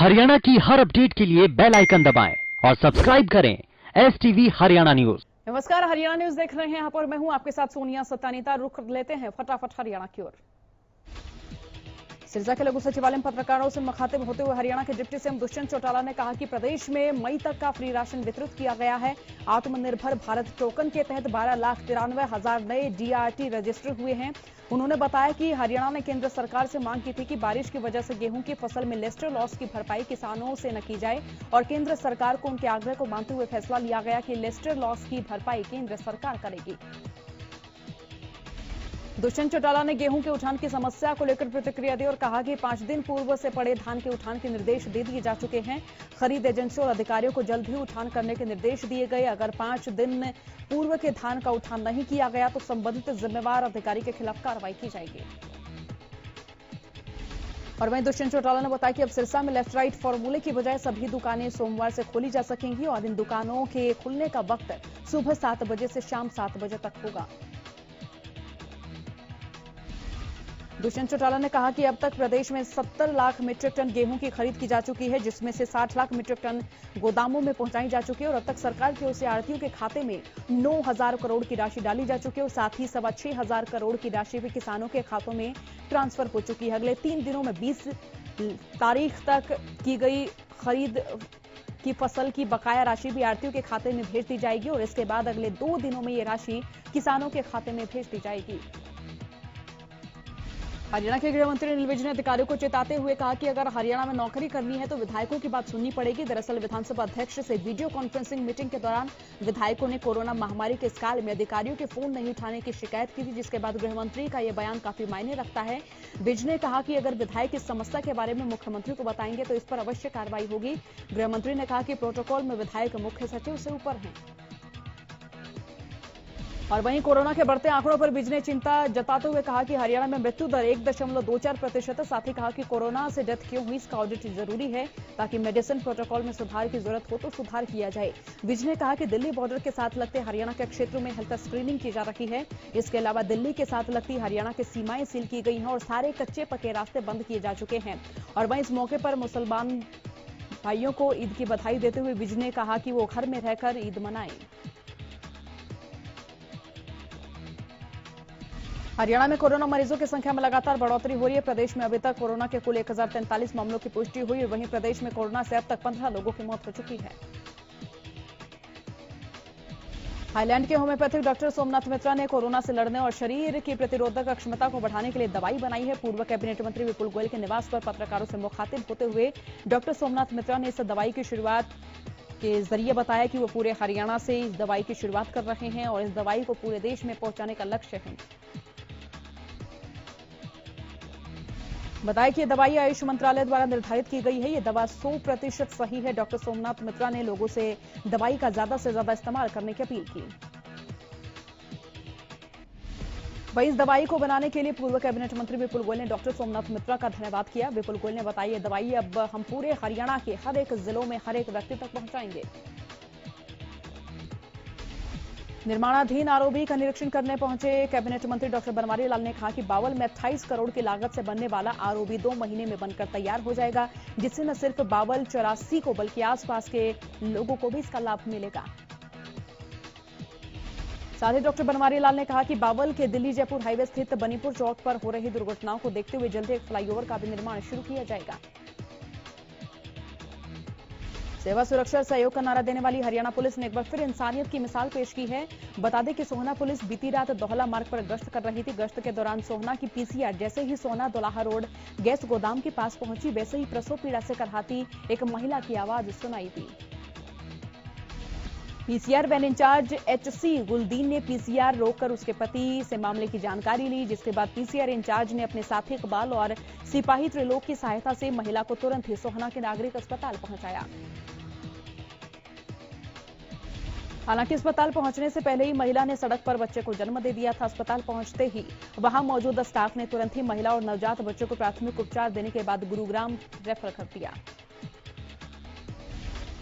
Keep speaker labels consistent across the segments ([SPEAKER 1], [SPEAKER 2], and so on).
[SPEAKER 1] हरियाणा की हर अपडेट के लिए बेल आइकन दबाएं और सब्सक्राइब करें STV हरियाणा न्यूज।
[SPEAKER 2] नमस्कार, हरियाणा न्यूज देख रहे हैं यहाँ पर मैं हूं आपके साथ सोनिया सत्तानीता। रुख लेते हैं फटाफट हरियाणा की ओर। सिरसा के लघु सचिवालय में पत्रकारों से मुखातिब होते हुए हरियाणा के डिप्टी सीएम दुष्यंत चौटाला ने कहा कि प्रदेश में मई तक का फ्री राशन वितरित किया गया है। आत्मनिर्भर भारत टोकन के तहत 12,93,000 नए DRT रजिस्टर हुए हैं। उन्होंने बताया कि हरियाणा ने केंद्र सरकार से मांग की थी कि बारिश की वजह से गेहूं की फसल में लेस्टर लॉस की भरपाई किसानों से न की जाए और केंद्र सरकार को उनके आग्रह को मानते हुए फैसला लिया गया कि लेस्टर लॉस की भरपाई केंद्र सरकार करेगी। दुष्यंत चौटाला ने गेहूं के उठान की समस्या को लेकर प्रतिक्रिया दी और कहा कि 5 दिन पूर्व से पड़े धान के उठान के निर्देश दे दिए जा चुके हैं। खरीद एजेंसियों और अधिकारियों को जल्द ही उठान करने के निर्देश दिए गए। अगर 5 दिन पूर्व के धान का उठान नहीं किया गया तो संबंधित जिम्मेवार अधिकारी के खिलाफ कार्रवाई की जाएगी। और वहीं दुष्यंत चौटाला ने बताया कि अब सिरसा में लेफ्ट राइट फॉर्मूले की बजाय सभी दुकानें सोमवार से खोली जा सकेंगी और इन दुकानों के खुलने का वक्त सुबह 7 बजे से शाम 7 बजे तक होगा। दुष्यंत चौटाला ने कहा कि अब तक प्रदेश में 70 लाख मीट्रिक टन गेहूं की खरीद की जा चुकी है, जिसमें से 60 लाख मीट्रिक टन गोदामों में पहुंचाई जा चुकी है और अब तक सरकार की ओर से आढ़तियों के खाते में 9,000 करोड़ की राशि डाली जा चुकी है और साथ ही 6,500 करोड़ की राशि भी किसानों के खातों में ट्रांसफर हो चुकी है। अगले 3 दिनों में 20 तारीख तक की गई खरीद की फसल की बकाया राशि भी आढ़तियों के खाते में भेज दी जाएगी और इसके बाद अगले 2 दिनों में ये राशि किसानों के खाते में भेज दी जाएगी। हरियाणा के गृह मंत्री अनिल विज ने अधिकारियों को चेताते हुए कहा कि अगर हरियाणा में नौकरी करनी है तो विधायकों की बात सुननी पड़ेगी। दरअसल विधानसभा अध्यक्ष से वीडियो कॉन्फ्रेंसिंग मीटिंग के दौरान विधायकों ने कोरोना महामारी के इस काल में अधिकारियों के फोन नहीं उठाने की शिकायत की थी, जिसके बाद गृह मंत्री का यह बयान काफी मायने रखता है। विज ने कहा कि अगर विधायक इस समस्या के बारे में मुख्यमंत्री को बताएंगे तो इस पर अवश्य कार्रवाई होगी। गृह मंत्री ने कहा कि प्रोटोकॉल में विधायक मुख्य सचिव से ऊपर हैं। और वहीं कोरोना के बढ़ते आंकड़ों पर विज ने चिंता जताते हुए कहा कि हरियाणा में मृत्यु दर 1.24% है। साथ ही कहा कि कोरोना से डेथ क्यों हुई इसका ऑडिट जरूरी है ताकि मेडिसिन प्रोटोकॉल में सुधार की जरूरत हो तो सुधार किया जाए। विज ने कहा कि दिल्ली बॉर्डर के साथ लगते हरियाणा के क्षेत्रों में हेल्थ स्क्रीनिंग की जा रही है। इसके अलावा दिल्ली के साथ लगती हरियाणा की सीमाएं सील की गई हैं और सारे कच्चे पक्के रास्ते बंद किए जा चुके हैं। और वहीं इस मौके पर मुसलमान भाइयों को ईद की बधाई देते हुए विज ने कहा कि वो घर में रहकर ईद मनाएं। हरियाणा में कोरोना मरीजों की संख्या में लगातार बढ़ोतरी हो रही है। प्रदेश में अभी तक कोरोना के कुल 1043 मामलों की पुष्टि हुई और वहीं प्रदेश में कोरोना से अब तक 15 लोगों की मौत हो चुकी है। थाईलैंड के होम्योपैथिक डॉक्टर सोमनाथ मित्रा ने कोरोना से लड़ने और शरीर की प्रतिरोधक क्षमता को बढ़ाने के लिए दवाई बनाई है। पूर्व कैबिनेट मंत्री विपुल गोयल के निवास पर पत्रकारों से मुखातिब होते हुए डॉक्टर सोमनाथ मित्रा ने इस दवाई की शुरुआत के जरिए बताया कि वो पूरे हरियाणा से इस दवाई की शुरुआत कर रहे हैं और इस दवाई को पूरे देश में पहुंचाने का लक्ष्य है। बताया कि यह दवाई आयुष मंत्रालय द्वारा निर्धारित की गई है। यह दवा 100% सही है। डॉक्टर सोमनाथ मित्रा ने लोगों से दवाई का ज्यादा से ज्यादा इस्तेमाल करने की अपील की। वहीं इस दवाई को बनाने के लिए पूर्व कैबिनेट मंत्री विपुल गोयल ने डॉक्टर सोमनाथ मित्रा का धन्यवाद किया। विपुल गोयल ने बताया यह दवाई अब हम पूरे हरियाणा के हर एक जिलों में हर एक व्यक्ति तक पहुंचाएंगे। निर्माणाधीन आरओबी का निरीक्षण करने पहुंचे कैबिनेट मंत्री डॉक्टर बनवारी लाल ने कहा कि बावल में 28 करोड़ की लागत से बनने वाला आरओबी 2 महीने में बनकर तैयार हो जाएगा, जिससे न सिर्फ बावल चौरासी को बल्कि आसपास के लोगों को भी इसका लाभ मिलेगा। साथ ही डॉक्टर बनवारी लाल ने कहा कि बावल के दिल्ली जयपुर हाईवे स्थित बनीपुर चौक पर हो रही दुर्घटनाओं को देखते हुए जल्द एक फ्लाईओवर का भी निर्माण शुरू किया जाएगा। सेवा सुरक्षा और सहयोग का नारा देने वाली हरियाणा पुलिस ने एक बार फिर इंसानियत की मिसाल पेश की है। बता दें कि सोहना पुलिस बीती रात दोहला मार्ग पर गश्त कर रही थी। गश्त के दौरान सोहना की पीसीआर जैसे ही सोहना दोलाहा रोड गैस गोदाम के पास पहुंची, वैसे ही प्रसव पीड़ा से करहाती एक महिला की आवाज सुनाई दी। पीसीआर वैन इंचार्ज HC गुलदीन ने पीसीआर रोककर उसके पति से मामले की जानकारी ली, जिसके बाद पीसीआर इंचार्ज ने अपने साथी इकबाल और सिपाही त्रिलोक की सहायता से महिला को तुरंत ही सोहना के नागरिक अस्पताल पहुंचाया। हालांकि अस्पताल पहुंचने से पहले ही महिला ने सड़क पर बच्चे को जन्म दे दिया था। अस्पताल पहुंचते ही वहां मौजूद स्टाफ ने तुरंत ही महिला और नवजात बच्चे को प्राथमिक उपचार देने के बाद गुरुग्राम रेफर कर दिया।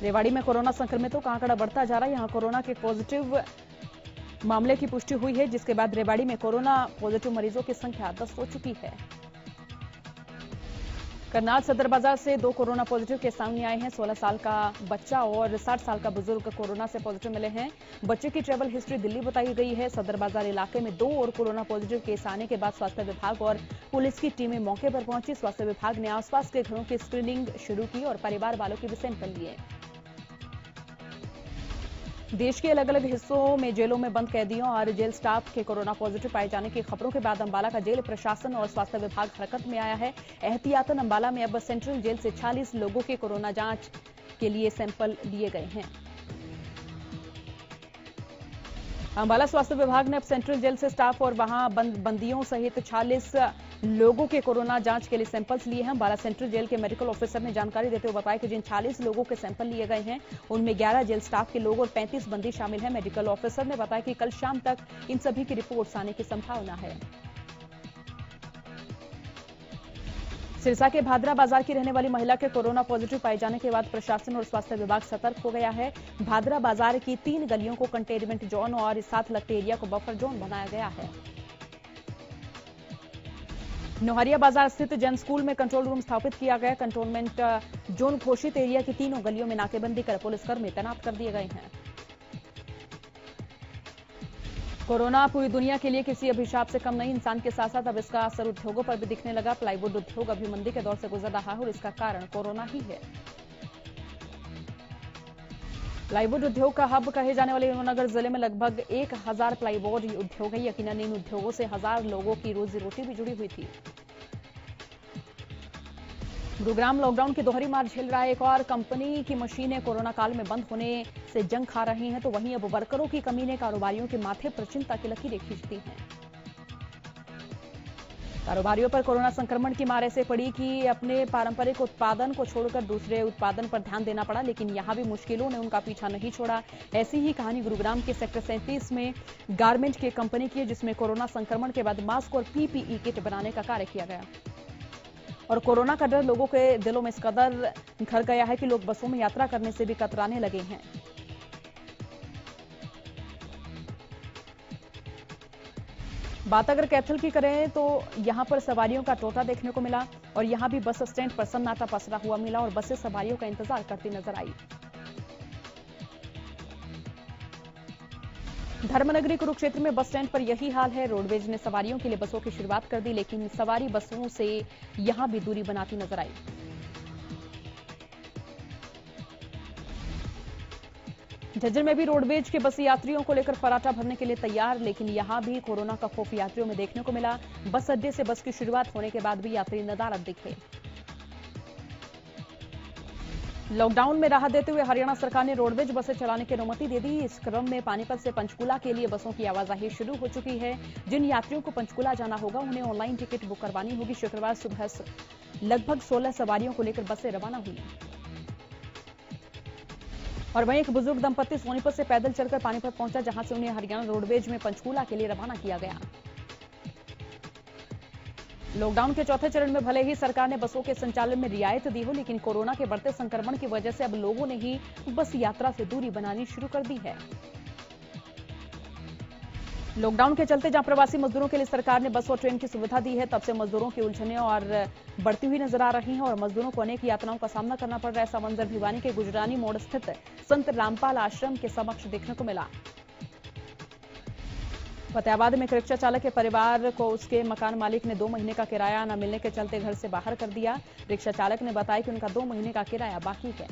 [SPEAKER 2] रेवाड़ी में कोरोना संक्रमितों का आंकड़ा बढ़ता जा रहा है। यहां कोरोना के पॉजिटिव मामले की पुष्टि हुई है, जिसके बाद रेवाड़ी में कोरोना पॉजिटिव मरीजों की संख्या 10 हो चुकी है। करनाल सदर बाजार से 2 कोरोना पॉजिटिव केस सामने आए हैं। 16 साल का बच्चा और 60 साल का बुजुर्ग कोरोना से पॉजिटिव मिले हैं। बच्चे की ट्रैवल हिस्ट्री दिल्ली बताई गई है। सदर बाजार इलाके में 2 और कोरोना पॉजिटिव केस आने के बाद स्वास्थ्य विभाग और पुलिस की टीमें मौके पर पहुंची। स्वास्थ्य विभाग ने आसपास के घरों की स्क्रीनिंग शुरू की और परिवार वालों के भी सैंपल लिए। देश के अलग अलग हिस्सों में जेलों में बंद कैदियों और जेल स्टाफ के कोरोना पॉजिटिव पाए जाने की खबरों के बाद अंबाला का जेल प्रशासन और स्वास्थ्य विभाग हरकत में आया है। एहतियातन अंबाला में अब सेंट्रल जेल से 46 लोगों के कोरोना जांच के लिए सैंपल लिए गए हैं। अंबाला स्वास्थ्य विभाग ने अब सेंट्रल जेल से स्टाफ और वहां बंदियों सहित 46 लोगों के कोरोना जांच के लिए सैंपल्स लिए हैं। अंबाला सेंट्रल जेल के मेडिकल ऑफिसर ने जानकारी देते हुए बताया कि जिन 40 लोगों के सैंपल लिए गए हैं उनमें 11 जेल स्टाफ के लोग और 35 बंदी शामिल हैं। मेडिकल ऑफिसर ने बताया कि कल शाम तक इन सभी की रिपोर्ट्स आने की संभावना है। सिरसा के भादरा बाजार की रहने वाली महिला के कोरोना पॉजिटिव पाए जाने के बाद प्रशासन और स्वास्थ्य विभाग सतर्क हो गया है। भादरा बाजार की 3 गलियों को कंटेनमेंट जोन और साथ लगते एरिया को बफर जोन बनाया गया है। नोहरिया बाजार स्थित जन स्कूल में कंट्रोल रूम स्थापित किया गया। कंटोनमेंट जोन घोषित एरिया की 3 गलियों में नाकेबंदी कर पुलिसकर्मी तैनात कर दिए गए हैं। कोरोना पूरी दुनिया के लिए किसी अभिशाप से कम नहीं। इंसान के साथ साथ अब इसका असर उद्योगों पर भी दिखने लगा। प्लाईवुड उद्योग अभी मंदी के दौर से गुजर रहा है और इसका कारण कोरोना ही है। प्लाईवुड उद्योग का हब कहे जाने वाले यमुनानगर जिले में लगभग 1000 प्लाईवुड उद्योग है। यकीनन इन उद्योगों से 1000 लोगों की रोजी रोटी भी जुड़ी हुई थी। गुरुग्राम लॉकडाउन की दोहरी मार झेल रहा है। एक और कंपनी की मशीनें कोरोना काल में बंद होने से जंग खा रही हैं, तो वहीं अब वर्करों की कमी ने कारोबारियों के माथे पर चिंता की लकीरें खींचती हैं। कारोबारियों पर कोरोना संक्रमण की मार ऐसे पड़ी कि अपने पारंपरिक उत्पादन को छोड़कर दूसरे उत्पादन पर ध्यान देना पड़ा, लेकिन यहां भी मुश्किलों ने उनका पीछा नहीं छोड़ा। ऐसी ही कहानी गुरुग्राम के सेक्टर 37 में गारमेंट की कंपनी की है, जिसमें कोरोना संक्रमण के बाद मास्क और पीपीई किट बनाने का कार्य किया गया और कोरोना का डर लोगों के दिलों में इस कदर घर गया है कि लोग बसों में यात्रा करने से भी कतराने लगे हैं। बात अगर कैथल की करें तो यहां पर सवारियों का टोटा देखने को मिला और यहां भी बस स्टैंड पर सन्नाटा पसरा हुआ मिला और बसें सवारियों का इंतजार करती नजर आई। धर्मनगरी कुरुक्षेत्र में बस स्टैंड पर यही हाल है। रोडवेज ने सवारियों के लिए बसों की शुरुआत कर दी, लेकिन सवारी बसों से यहां भी दूरी बनाती नजर आई। झज्जर में भी रोडवेज के बस यात्रियों को लेकर फराटा भरने के लिए तैयार, लेकिन यहां भी कोरोना का खौफ यात्रियों में देखने को मिला। बस अड्डे से बस की शुरुआत होने के बाद भी यात्री नदारद दिखे। लॉकडाउन में राहत देते हुए हरियाणा सरकार ने रोडवेज बसें चलाने की अनुमति दे दी। इस क्रम में पानीपत से पंचकुला के लिए बसों की आवाजाही शुरू हो चुकी है। जिन यात्रियों को पंचकुला जाना होगा उन्हें ऑनलाइन टिकट बुक करवानी होगी। शुक्रवार सुबह लगभग 16 सवारियों को लेकर बसें रवाना हुई और वहीं एक बुजुर्ग दंपत्ति सोनीपत से पैदल चलकर पानीपत पहुंचा, जहां से उन्हें हरियाणा रोडवेज में पंचकुला के लिए रवाना किया गया। लॉकडाउन के चौथे चरण में भले ही सरकार ने बसों के संचालन में रियायत दी हो, लेकिन कोरोना के बढ़ते संक्रमण की वजह से अब लोगों ने ही बस यात्रा से दूरी बनानी शुरू कर दी है। लॉकडाउन के चलते जहां प्रवासी मजदूरों के लिए सरकार ने बस और ट्रेन की सुविधा दी है, तब से मजदूरों की उलझनें और बढ़ती हुई नजर आ रही हैं और मजदूरों को अनेक यातनाओं का सामना करना पड़ रहा है। ऐसा मंजर भिवानी के गुजरानी मोड़ स्थित संत रामपाल आश्रम के समक्ष देखने को मिला। फतेहाबाद में एक रिक्शा चालक के परिवार को उसके मकान मालिक ने 2 महीने का किराया न मिलने के चलते घर से बाहर कर दिया। रिक्शा चालक ने बताया कि उनका 2 महीने का किराया बाकी है,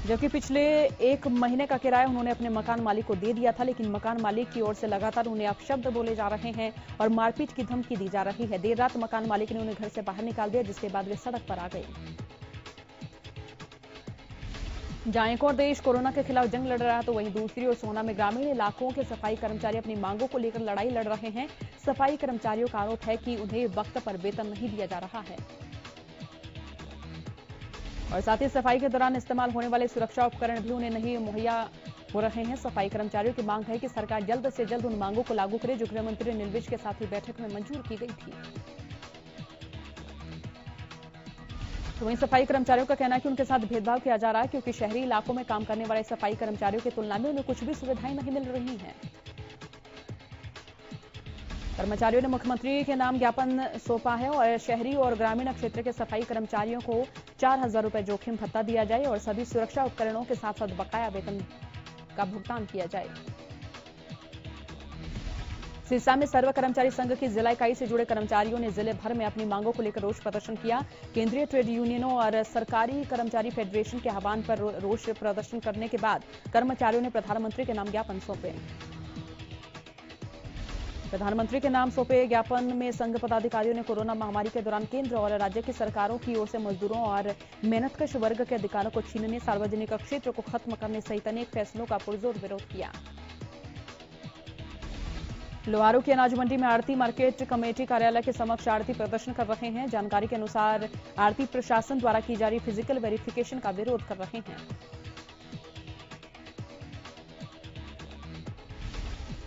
[SPEAKER 2] जबकि पिछले 1 महीने का किराया उन्होंने अपने मकान मालिक को दे दिया था, लेकिन मकान मालिक की ओर से लगातार उन्हें अपशब्द बोले जा रहे हैं और मारपीट की धमकी दी जा रही है। देर रात मकान मालिक ने उन्हें घर से बाहर निकाल दिया, जिसके बाद वे सड़क पर आ गए। जहां एक और देश कोरोना के खिलाफ जंग लड़ रहा है, तो वहीं दूसरी ओर सोना में ग्रामीण इलाकों के सफाई कर्मचारी अपनी मांगों को लेकर लड़ाई लड़ रहे हैं। सफाई कर्मचारियों का आरोप है कि उन्हें वक्त पर वेतन नहीं दिया जा रहा है और साथ ही सफाई के दौरान इस्तेमाल होने वाले सुरक्षा उपकरण भी उन्हें नहीं मुहैया हो रहे हैं। सफाई कर्मचारियों की मांग है कि सरकार जल्द से जल्द उन मांगों को लागू करे जो गृह मंत्री अनिल विज के साथ हुई बैठक में मंजूर की गई थी। तो वहीं सफाई कर्मचारियों का कहना है कि उनके साथ भेदभाव किया जा रहा है, क्योंकि शहरी इलाकों में काम करने वाले सफाई कर्मचारियों की तुलना में उन्हें कुछ भी सुविधाएं नहीं मिल रही हैं। कर्मचारियों ने मुख्यमंत्री के नाम ज्ञापन सौंपा है और शहरी और ग्रामीण क्षेत्र के सफाई कर्मचारियों को 4,000 रुपए जोखिम भत्ता दिया जाए और सभी सुरक्षा उपकरणों के साथ साथ बकाया वेतन का भुगतान किया जाए। सिरसा में सर्व कर्मचारी संघ की जिला इकाई से जुड़े कर्मचारियों ने जिले भर में अपनी मांगों को लेकर रोष प्रदर्शन किया। केंद्रीय ट्रेड यूनियनों और सरकारी कर्मचारी फेडरेशन के आह्वान पर रोष प्रदर्शन करने के बाद कर्मचारियों ने प्रधानमंत्री के नाम ज्ञापन सौंपे। प्रधानमंत्री के नाम सौंपे ज्ञापन में संघ पदाधिकारियों ने कोरोना महामारी के दौरान केंद्र और राज्य की सरकारों की ओर से मजदूरों और मेहनतकश वर्ग के अधिकारों को छीनने, सार्वजनिक क्षेत्र को खत्म करने सहित अनेक फैसलों का पुरजोर विरोध किया। लोहारू की अनाज मंडी में आड़ती मार्केट कमेटी कार्यालय के समक्ष आड़ती प्रदर्शन कर रहे हैं। जानकारी के अनुसार आड़ती प्रशासन द्वारा की जा रही फिजिकल वेरिफिकेशन का विरोध कर रहे हैं।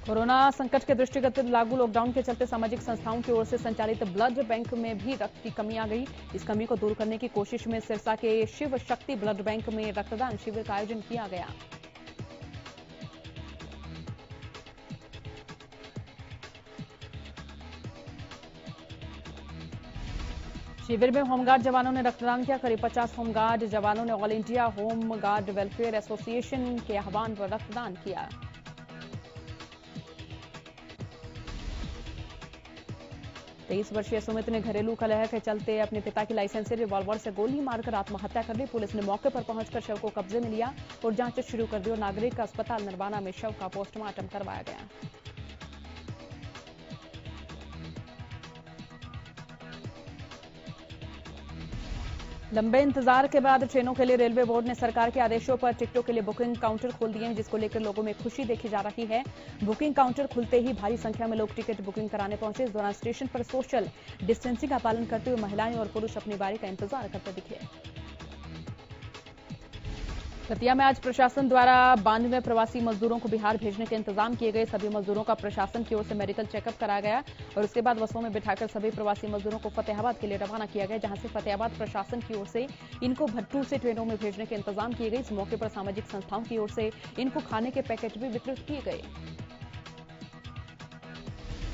[SPEAKER 2] कोरोना संकट के दृष्टिगत लागू लॉकडाउन के चलते सामाजिक संस्थाओं की ओर से संचालित ब्लड बैंक में भी रक्त की कमी आ गई। इस कमी को दूर करने की कोशिश में सिरसा के शिव शक्ति ब्लड बैंक में रक्तदान शिविर का आयोजन किया गया। शिविर में होमगार्ड जवानों ने रक्तदान किया। करीब 50 होमगार्ड जवानों ने all India home guard welfare association के आह्वान पर रक्तदान किया। तेईस वर्षीय सुमित ने घरेलू कलह के चलते अपने पिता की लाइसेंसी रिवॉल्वर से गोली मारकर आत्महत्या कर ली। पुलिस ने मौके पर पहुंचकर शव को कब्जे में लिया और जांच शुरू कर दी और नागरिक अस्पताल नरवाना में शव का पोस्टमार्टम करवाया गया। लंबे इंतजार के बाद ट्रेनों के लिए रेलवे बोर्ड ने सरकार के आदेशों पर टिकटों के लिए बुकिंग काउंटर खोल दिए हैं, जिसको लेकर लोगों में खुशी देखी जा रही है। बुकिंग काउंटर खुलते ही भारी संख्या में लोग टिकट बुकिंग कराने पहुंचे। इस दौरान स्टेशन पर सोशल डिस्टेंसिंग का पालन करते हुए महिलाएं और पुरुष अपनी बारी का इंतजार करते दिखे। दतिया में आज प्रशासन द्वारा 92 प्रवासी मजदूरों को बिहार भेजने के इंतजाम किए गए। सभी मजदूरों का प्रशासन की ओर से मेडिकल चेकअप कराया गया और उसके बाद बसों में बिठाकर सभी प्रवासी मजदूरों को फतेहाबाद के लिए रवाना किया गया, जहां से फतेहाबाद प्रशासन की ओर से इनको भट्टू से ट्रेनों में भेजने के इंतजाम किए गए। इस मौके पर सामाजिक संस्थाओं की ओर से इनको खाने के पैकेट भी वितरित किए गए।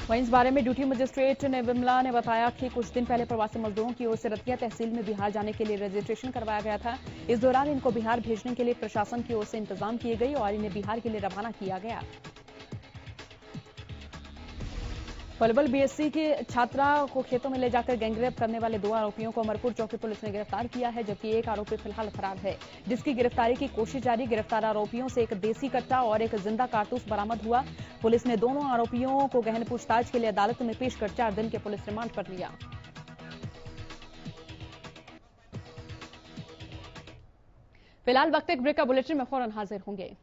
[SPEAKER 2] वहीं इस बारे में ड्यूटी मजिस्ट्रेट ने विमला ने बताया कि कुछ दिन पहले प्रवासी मजदूरों की ओर से रतिया तहसील में बिहार जाने के लिए रजिस्ट्रेशन करवाया गया था। इस दौरान इनको बिहार भेजने के लिए प्रशासन की ओर से इंतजाम किए गए और इन्हें बिहार के लिए रवाना किया गया। पलवल बीएससी की छात्रा को खेतों में ले जाकर गैंगरेप करने वाले 2 आरोपियों को अमरपुर चौकी पुलिस ने गिरफ्तार किया है, जबकि एक आरोपी फिलहाल फरार है, जिसकी गिरफ्तारी की कोशिश जारी। गिरफ्तार आरोपियों से एक देसी कट्टा और एक जिंदा कारतूस बरामद हुआ। पुलिस ने दोनों आरोपियों को गहन पूछताछ के लिए अदालत में पेश कर 4 दिन के पुलिस रिमांड पर लिया। फिलहाल वक्त एक ब्रेक का बुलेटिन में फौरन हाजिर होंगे।